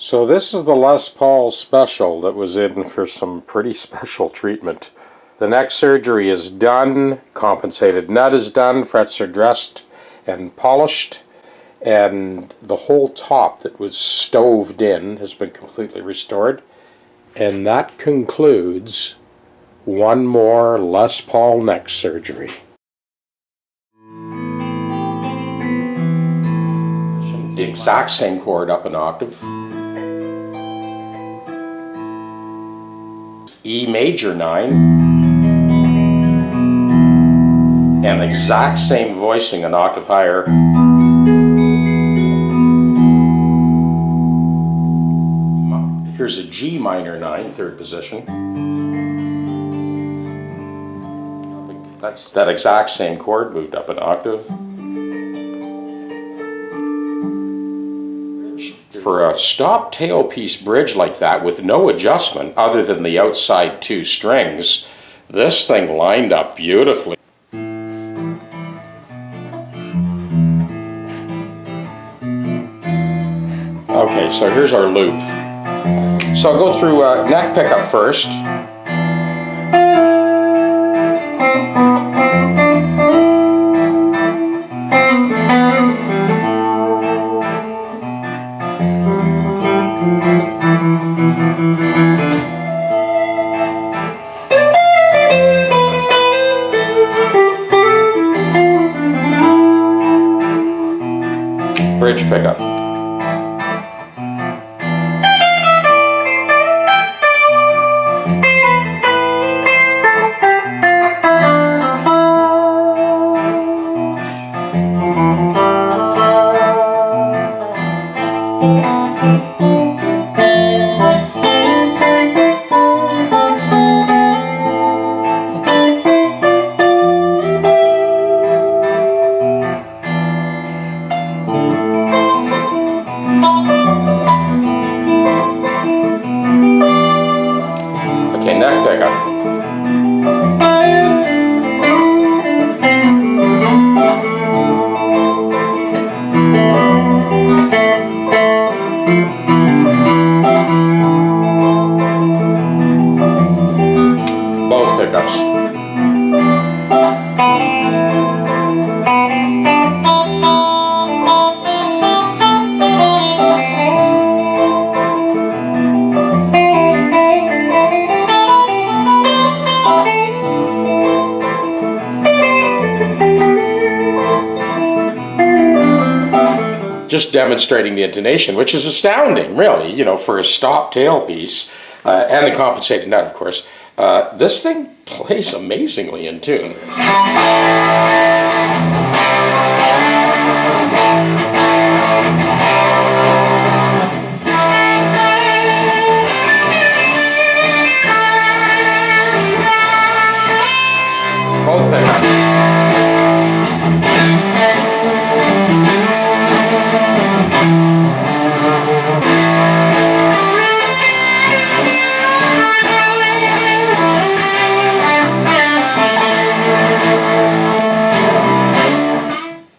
So this is the Les Paul Special that was in for some pretty special treatment. The neck surgery is done, compensated nut is done, frets are dressed and polished, and the whole top that was stoved in has been completely restored. And that concludes one more Les Paul neck surgery. The exact same chord up an octave. E major 9, and the exact same voicing an octave higher. Here's a G minor 9, third position. That's that exact same chord moved up an octave. For a stop tailpiece bridge like that with no adjustment other than the outside 2 strings, this thing lined up beautifully. Okay, so here's our loop. So I'll go through neck pickup first. Bridge pickup. Neck pickup. Both pickups. Just demonstrating the intonation, which is astounding, really, you know, for a stop tailpiece, and the compensated nut, of course. This thing plays amazingly in tune. Both pickups.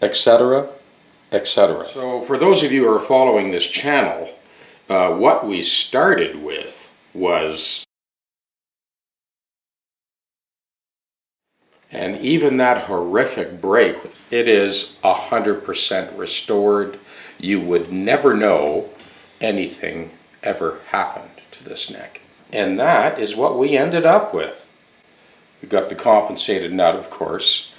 Etc., etc. So for those of you who are following this channel, what we started with was, and even that horrific break, it is 100% restored. You would never know anything ever happened to this neck. And that is what we ended up with. We got the compensated nut, of course.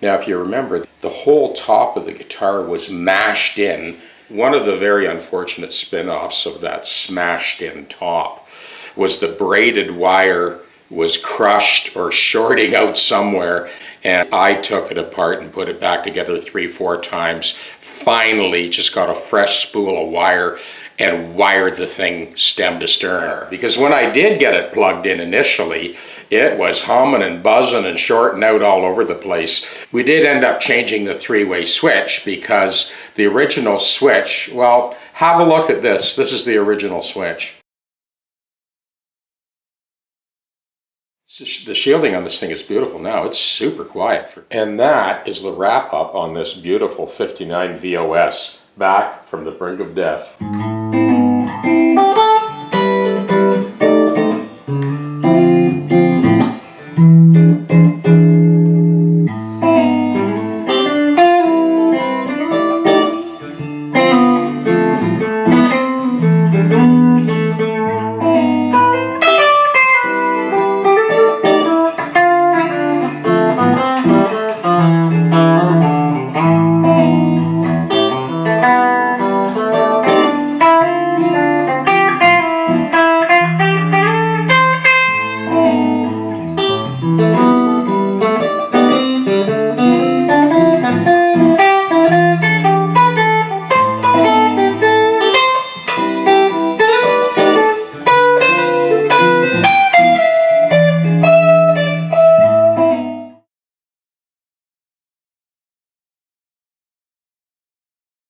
Now, if you remember, the whole top of the guitar was mashed in. One of the very unfortunate spin-offs of that smashed in top was the braided wire was crushed or shorting out somewhere, and I took it apart and put it back together 3-4 times. Finally, just got a fresh spool of wire and wired the thing stem to stern. Because when I did get it plugged in initially, it was humming and buzzing and shorting out all over the place. We did end up changing the 3-way switch because the original switch, well, have a look at this. This is the original switch. The shielding on this thing is beautiful now. It's super quiet. And that is the wrap up on this beautiful 59 VOS, back from the brink of death.